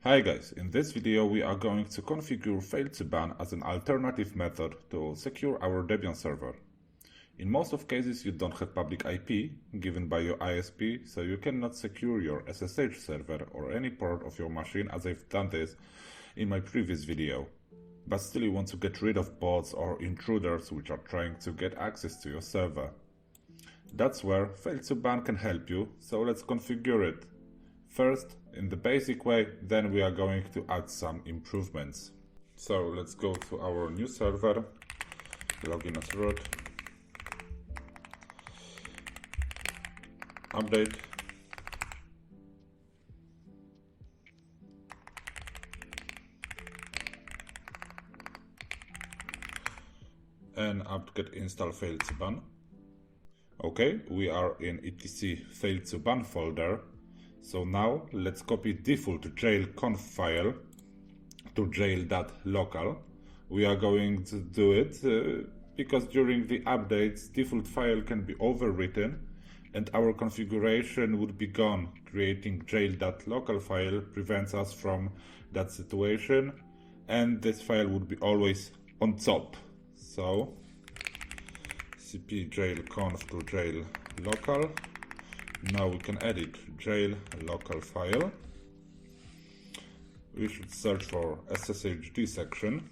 Hi guys, in this video we are going to configure Fail2Ban as an alternative method to secure our Debian server. In most of cases you don't have public IP given by your ISP, so you cannot secure your SSH server or any part of your machine as I've done this in my previous video. But still you want to get rid of bots or intruders which are trying to get access to your server. That's where Fail2Ban can help you, so let's configure it. First, in the basic way, then we are going to add some improvements. So let's go to our new server, login as root, update, and apt-get install Fail2Ban. Okay, we are in etc Fail2Ban folder. So now let's copy default jail conf file to jail.local. We are going to do it because during the updates default file can be overwritten and our configuration would be gone. Creating jail.local file prevents us from that situation, and this file would be always on top. So cp jail conf to jail local. Now we can edit jail local file. We should search for SSHD section.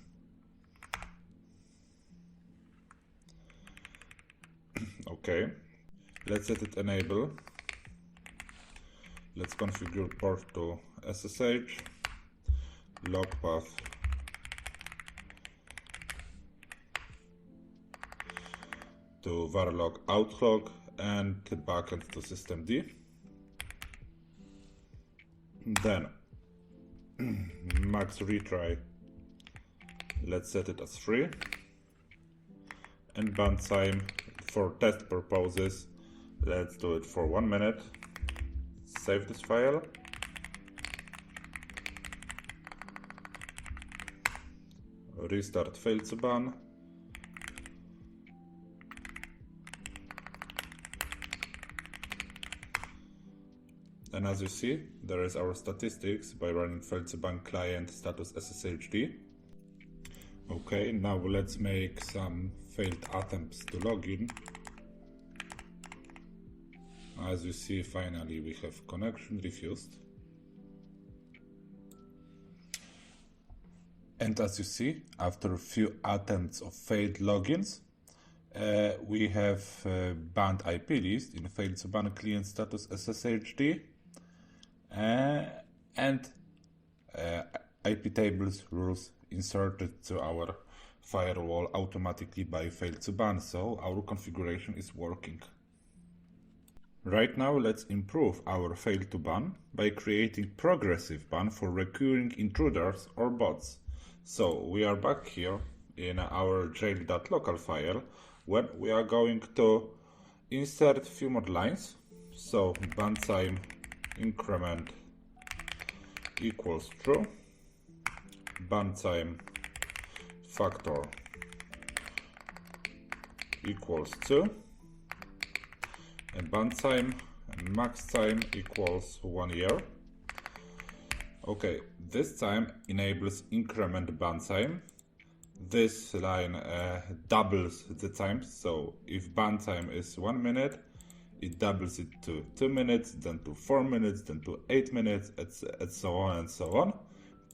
Okay, let's set it enable. Let's configure port to SSH, log path to varlog outlog, and the backend to systemd. Then max retry, let's set it as 3, and ban time for test purposes, let's do it for 1 minute. Save this file, restart Fail2Ban. And as you see, there is our statistics by running Fail2Ban client status SSHD. Okay, now let's make some failed attempts to login. As you see, finally we have connection refused. And as you see, after a few attempts of failed logins, we have banned IP list in Fail2Ban client status SSHD. And IP tables rules inserted to our firewall automatically by Fail2Ban, so our configuration is working. Right now let's improve our Fail2Ban by creating progressive ban for recurring intruders or bots. So we are back here in our jail.local file where we are going to insert a few more lines. So ban time increment equals true, ban time factor equals 2, and ban time and max time equals 1 year. Okay, this time enables increment ban time. This line doubles the time, so if ban time is 1 minute, it doubles it to 2 minutes, then to 4 minutes, then to 8 minutes, and so on and so on.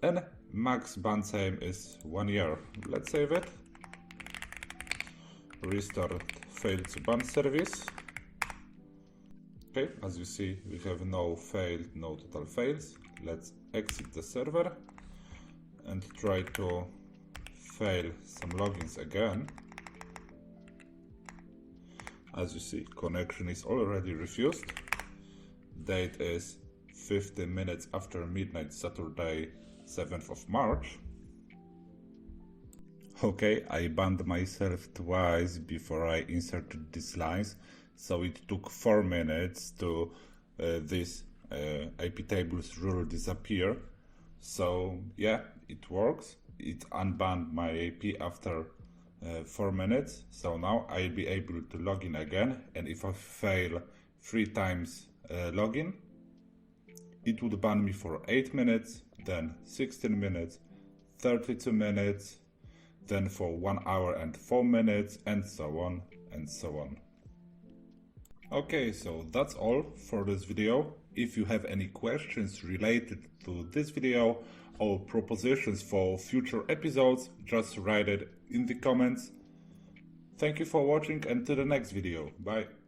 And max ban time is 1 year. Let's save it. Restart Fail2Ban service. Okay, as you see, we have no failed, no total fails. Let's exit the server and try to fail some logins again. As you see, connection is already refused. Date is 15 minutes after midnight, Saturday, 7th of March. Okay, I banned myself twice before I inserted these lines, so it took 4 minutes to this IP tables rule disappear. So yeah, it works. It unbanned my IP after 4 minutes, so now I'll be able to log in again, and if I fail 3 times login, it would ban me for 8 minutes, then 16 minutes, 32 minutes, then for 1 hour and 4 minutes, and so on and so on. Okay, so that's all for this video. If you have any questions related to this video or propositions for future episodes, just write it in the comments. Thank you for watching and to the next video. Bye.